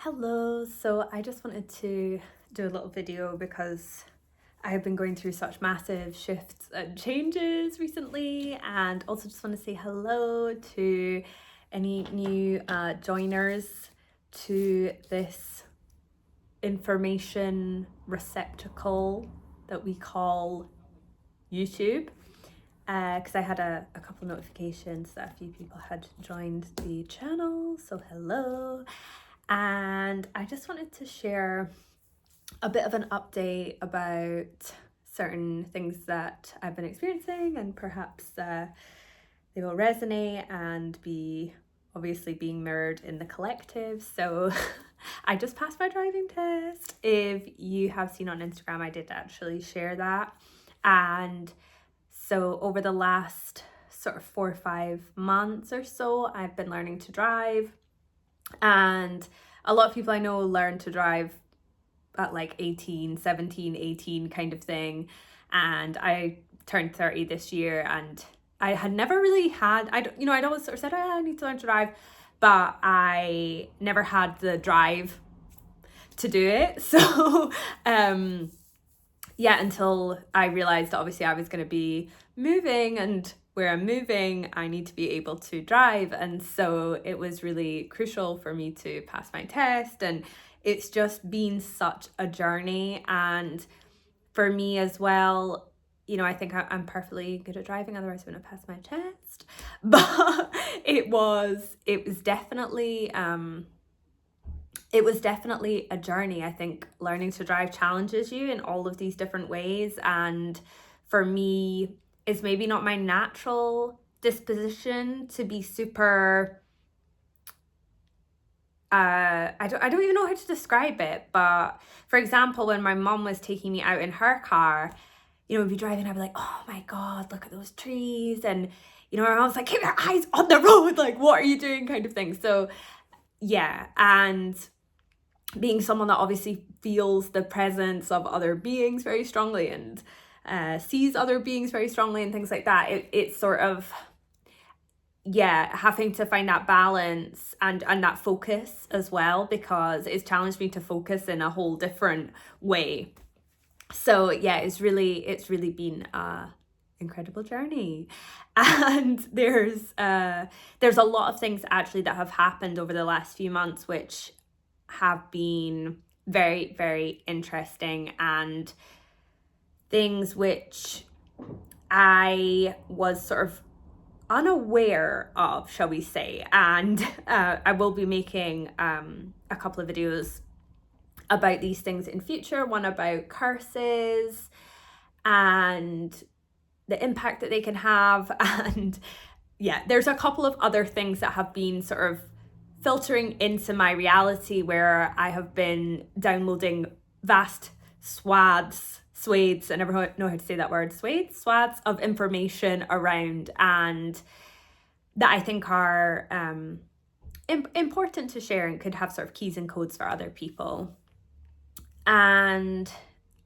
Hello, so I just wanted to do a little video because I have been going through such massive shifts and changes recently, and also just want to say hello to any new joiners to this information receptacle that we call YouTube. Because I had a couple notifications that a few people had joined the channel, so hello. And I just wanted to share a bit of an update about certain things that I've been experiencing, and perhaps they will resonate and be obviously being mirrored in the collective. So I just passed my driving test. If you have seen on Instagram, I did actually share that. And so over the last sort of 4 or 5 months or so, I've been learning to drive. And a lot of people I know learn to drive at like 18, 17, 18 kind of thing. And I turned 30 this year, and I had never really had, I'd always sort of said, I need to learn to drive, but I never had the drive to do it. So, until I realized that obviously I was going to be moving, and where I'm moving, I need to be able to drive. And so it was really crucial for me to pass my test. And it's just been such a journey. And for me as well, I think I'm perfectly good at driving, otherwise I wouldn't have passed my test. But it was definitely a journey. I think learning to drive challenges you in all of these different ways. And for me, it's maybe not my natural disposition to be super, I don't even know how to describe it. But for example, when my mom was taking me out in her car, we'd be driving, I'd be like, oh my God, look at those trees. And, I was like, keep your eyes on the road. Like, what are you doing, kind of thing. So yeah. And being someone that obviously feels the presence of other beings very strongly, and sees other beings very strongly and things like that, it's sort of, having to find that balance and that focus as well, because it's challenged me to focus in a whole different way. So yeah, it's really been a incredible journey. And there's a lot of things actually that have happened over the last few months which have been very, very interesting, and things which I was sort of unaware of, shall we say. And I will be making a couple of videos about these things in future, one about curses and the impact that they can have. And there's a couple of other things that have been sort of filtering into my reality, where I have been downloading vast swathes, I never know how to say that word, swaths of information around, and that I think are important to share and could have sort of keys and codes for other people. And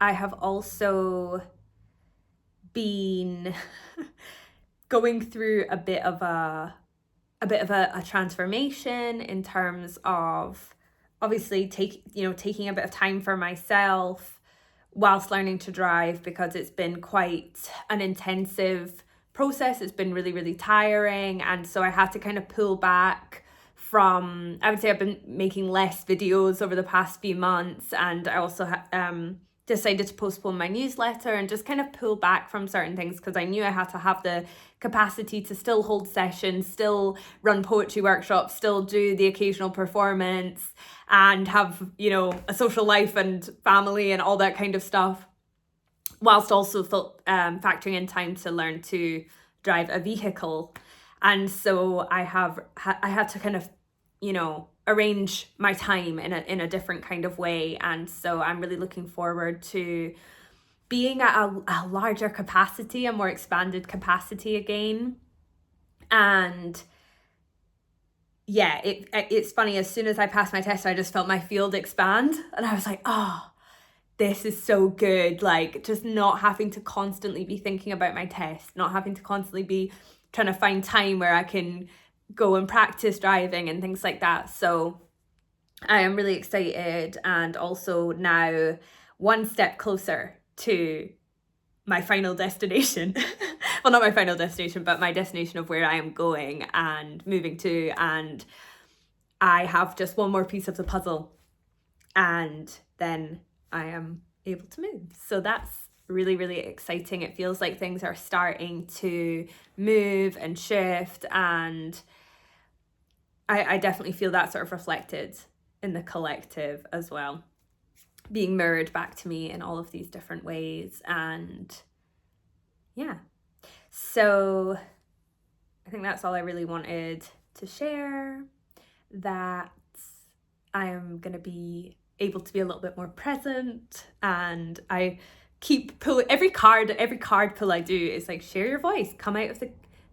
I have also been going through a bit of a transformation in terms of obviously taking a bit of time for myself whilst learning to drive, because it's been quite an intensive process. It's been really, really tiring. And so I had to kind of pull back from, I would say I've been making less videos over the past few months. And I also decided to postpone my newsletter and just kind of pull back from certain things, because I knew I had to have the capacity to still hold sessions, still run poetry workshops, still do the occasional performance, and have, a social life and family and all that kind of stuff, whilst also factoring in time to learn to drive a vehicle. And so I had to kind of, arrange my time in a different kind of way. And so I'm really looking forward to being at a larger capacity, a more expanded capacity again. And it's funny, as soon as I passed my test, I just felt my field expand, and I was like, oh, this is so good. Like, just not having to constantly be thinking about my test, not having to constantly be trying to find time where I can go and practice driving and things like that. So I am really excited, and also now one step closer to my final destination. Well, not my final destination, but my destination of where I am going and moving to. And I have just one more piece of the puzzle, and then I am able to move. So that's really, really exciting. It feels like things are starting to move and shift, and I definitely feel that sort of reflected in the collective as well, being mirrored back to me in all of these different ways. And yeah, so I think that's all I really wanted to share, that I am going to be able to be a little bit more present. And I keep pulling every card pull I do is like, share your voice, come out of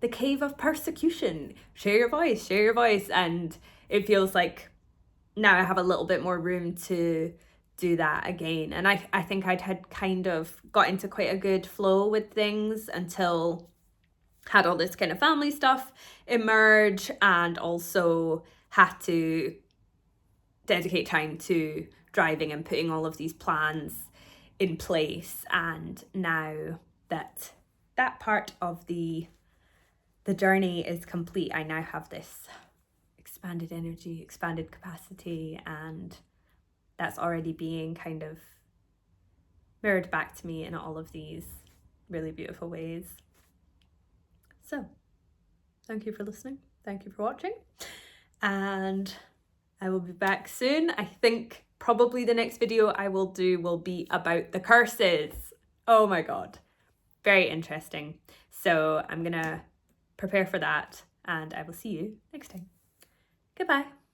the cave of persecution, share your voice. And it feels like now I have a little bit more room to do that again. And I think I'd had kind of got into quite a good flow with things until had all this kind of family stuff emerge, and also had to dedicate time to driving and putting all of these plans in place. And now that that part of the journey is complete, I now have this expanded energy, expanded capacity, and that's already being kind of mirrored back to me in all of these really beautiful ways. So thank you for listening, thank you for watching, and I will be back soon. I think probably the next video I will do will be about the curses. Oh my god, very interesting. So I'm gonna prepare for that, and I will see you next time. Goodbye.